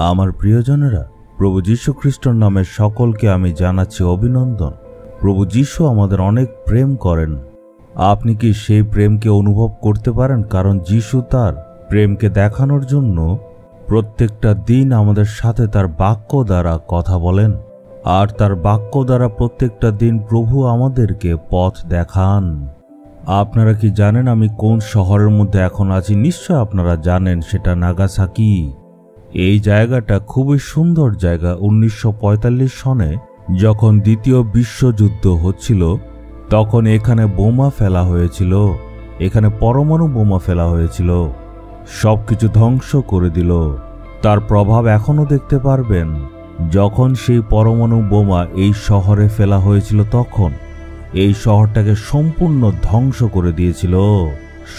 আমার প্রিয়জনেরা, প্রভু যীশু খ্রিস্টর নামে সকলকে আমি জানাচ্ছি অভিনন্দন। প্রভু যীশু আমাদের অনেক প্রেম করেন। আপনি কি সেই প্রেমকে অনুভব করতে পারেন? কারণ যীশু তার প্রেমকে দেখানোর জন্য প্রত্যেকটা দিন আমাদের সাথে তার বাক্য দ্বারা কথা বলেন, আর তার বাক্য দ্বারা প্রত্যেকটা দিন প্রভু আমাদেরকে পথ দেখান। আপনারা কি জানেন আমি কোন শহরের মধ্যে এখন আছি? নিশ্চয় আপনারা জানেন, সেটা নাগাসাকি। এই জায়গাটা খুবই সুন্দর জায়গা। 1945 সনে যখন দ্বিতীয় বিশ্বযুদ্ধ হচ্ছিল তখন এখানে বোমা ফেলা হয়েছিল, এখানে পরমাণু বোমা ফেলা হয়েছিল, সবকিছু ধ্বংস করে দিল। তার প্রভাব এখনো দেখতে পারবেন। যখন সেই পরমাণু বোমা এই শহরে ফেলা হয়েছিল তখন এই শহরটাকে সম্পূর্ণ ধ্বংস করে দিয়েছিল।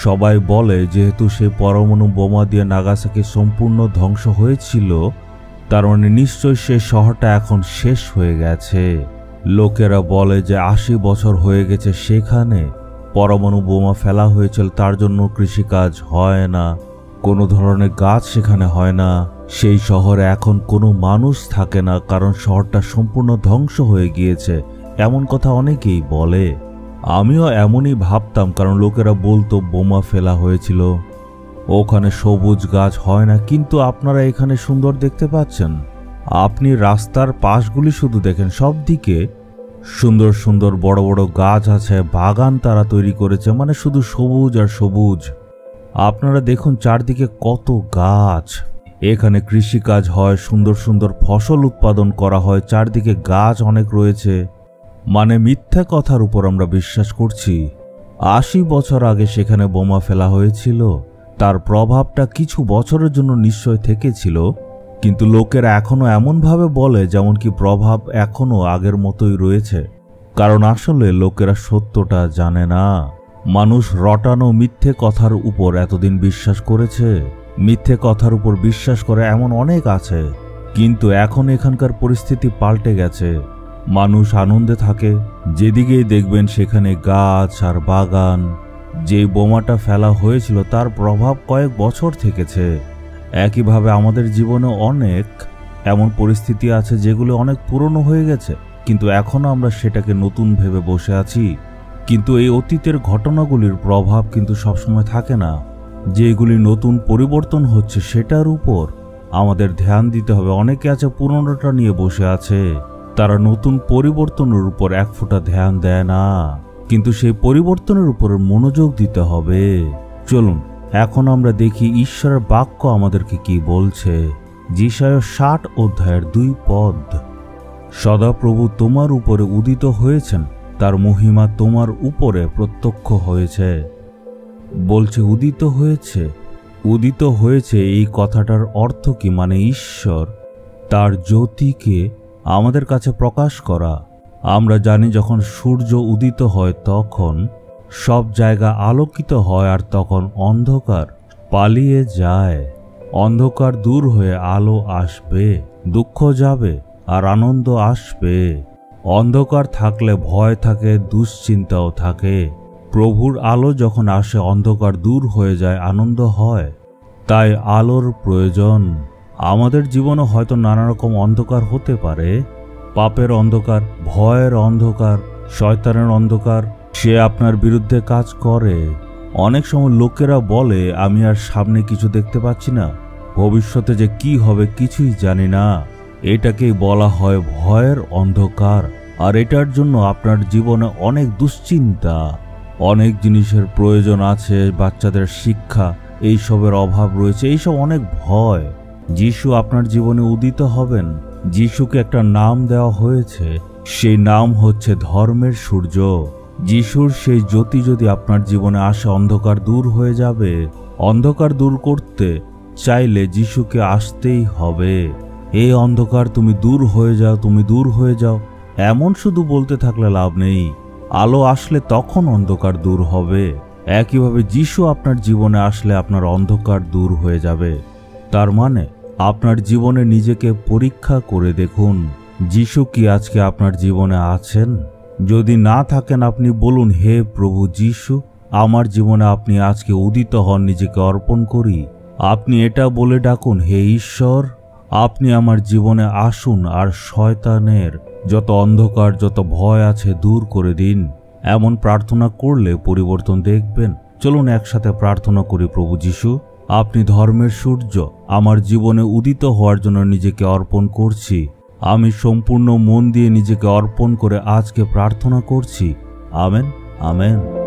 সবাই বলে যেহেতু সেই পরমাণু বোমা দিয়ে নাগাসাকি সম্পূর্ণ ধ্বংস হয়েছিল, তার মানে নিশ্চয়ই সেই শহরটা এখন শেষ হয়ে গেছে। লোকেরা বলে যে 80 বছর হয়ে গেছে সেখানে পরমাণু বোমা ফেলা হয়েছিল, তার জন্য কৃষিকাজ হয় না, কোনো ধরনের গাছ সেখানে হয় না, সেই শহরে এখন কোনো মানুষ থাকে না, কারণ শহরটা সম্পূর্ণ ধ্বংস হয়ে গিয়েছে। এমন কথা অনেকেই বলে। আমিও এমনই ভাবতাম, কারণ লোকেরা বলতো বোমা ফেলা হয়েছিল, ওখানে সবুজ গাছ হয় না। কিন্তু আপনারা এখানে সুন্দর দেখতে পাচ্ছেন। আপনি রাস্তার পাশগুলি শুধু দেখেন, সব দিকে সুন্দর সুন্দর বড় বড় গাছ আছে, বাগান তারা তৈরি করেছে, মানে শুধু সবুজ আর সবুজ। আপনারা দেখুন চারদিকে কত গাছ। এখানে কৃষিকাজ হয়, সুন্দর সুন্দর ফসল উৎপাদন করা হয়, চারদিকে গাছ অনেক রয়েছে। মানে মিথ্যা কথার উপর আমরা বিশ্বাস করছি। 80 বছর আগে সেখানে বোমা ফেলা হয়েছিল, তার প্রভাবটা কিছু বছরের জন্য নিশ্চয় থেকেছিল, কিন্তু লোকেরা এখনো এমনভাবে বলে যেমন কি প্রভাব এখনো আগের মতোই রয়েছে। কারণ আসলে লোকেরা সত্যটা জানে না। মানুষ রটানো মিথ্যে কথার উপর এতদিন বিশ্বাস করেছে। মিথ্যে কথার উপর বিশ্বাস করে এমন অনেক আছে, কিন্তু এখন এখানকার পরিস্থিতি পাল্টে গেছে। মানুষ আনন্দে থাকে, যেদিকেই দেখবেন সেখানে গাছ আর বাগান। যে বোমাটা ফেলা হয়েছিল তার প্রভাব কয়েক বছর থেকেছে। একইভাবে আমাদের জীবনে অনেক এমন পরিস্থিতি আছে যেগুলো অনেক পুরনো হয়ে গেছে, কিন্তু এখনো আমরা সেটাকে নতুন ভেবে বসে আছি। কিন্তু এই অতীতের ঘটনাগুলির প্রভাব কিন্তু সবসময় থাকে না। যেগুলি নতুন পরিবর্তন হচ্ছে সেটার উপর আমাদের ধ্যান দিতে হবে। অনেকে আছে পুরনোটা নিয়ে বসে আছে, তারা নতুন পরিবর্তনের উপর এক ফোঁটা ধ্যান দেয় না, কিন্তু সেই পরিবর্তনের উপর মনোযোগ দিতে হবে। চলুন এখন আমরা দেখি ঈশ্বরের বাক্য আমাদেরকে কি বলছে। যিশায়া 60 অধ্যায়ের 2 পদ। সদাপ্রভু তোমার উপরে উদিত হয়েছেন, তার মহিমা তোমার উপরে প্রত্যক্ষ হয়েছে। বলছে উদিত হয়েছে। উদিত হয়েছে এই কথাটার অর্থ কি? মানে ঈশ্বর তার জ্যোতিকে আমাদের কাছে প্রকাশ করা। আমরা জানি যখন সূর্য উদিত হয় তখন সব জায়গা আলোকিত হয়, আর তখন অন্ধকার পালিয়ে যায়। অন্ধকার দূর হয়ে আলো আসবে, দুঃখ যাবে আর আনন্দ আসবে। অন্ধকার থাকলে ভয় থাকে, দুশ্চিন্তাও থাকে। প্রভুর আলো যখন আসে অন্ধকার দূর হয়ে যায়, আনন্দ হয়। তাই আলোর প্রয়োজন। আমাদের জীবনে হয়তো নানা রকম অন্ধকার হতে পারে, পাপের অন্ধকার, ভয়ের অন্ধকার, শয়তানের অন্ধকার, সে আপনার বিরুদ্ধে কাজ করে। অনেক সময় লোকেরা বলে আমি আর সামনে কিছু দেখতে পাচ্ছি না, ভবিষ্যতে যে কি হবে কিছুই জানি না। এটাকেই বলা হয় ভয়ের অন্ধকার। আর এটার জন্য আপনার জীবনে অনেক দুশ্চিন্তা, অনেক জিনিসের প্রয়োজন আছে, বাচ্চাদের শিক্ষা এইসবের অভাব রয়েছে, এইসব অনেক ভয়। যিশু আপনার জীবনে উদিত হবেন। যিশুকে একটা নাম দেওয়া হয়েছে, সেই নাম হচ্ছে ধর্মের সূর্য। যিশুর সেই জ্যোতি যদি আপনার জীবনে আসে, অন্ধকার দূর হয়ে যাবে। অন্ধকার দূর করতে চাইলে যিশুকে আসতেই হবে। এই অন্ধকার তুমি দূর হয়ে যাও, তুমি দূর হয়ে যাও, এমন শুধু বলতে থাকলে লাভ নেই। আলো আসলে তখন অন্ধকার দূর হবে। একইভাবে যিশু আপনার জীবনে আসলে আপনার অন্ধকার দূর হয়ে যাবে। তার মানে আপনার জীবনে নিজেকে পরীক্ষা করে দেখুন, যিশু কি আজকে আপনার জীবনে আছেন? যদি না থাকেন আপনি বলুন, হে প্রভু যীশু, আমার জীবনে আপনি আজকে উদিত হন, নিজেকে অর্পণ করি। আপনি এটা বলে ডাকুন, হে ঈশ্বর, আপনি আমার জীবনে আসুন আর শয়তানের যত অন্ধকার, যত ভয় আছে দূর করে দিন। এমন প্রার্থনা করলে পরিবর্তন দেখবেন। চলুন একসাথে প্রার্থনা করি। প্রভু যীশু, আপনি ধর্মের সূর্য, আমার জীবনে উদিত হওয়ার জন্য নিজেকে অর্পণ করছি। আমি সম্পূর্ণ মন দিয়ে নিজেকে অর্পণ করে আজকে প্রার্থনা করছি। Amen, amen.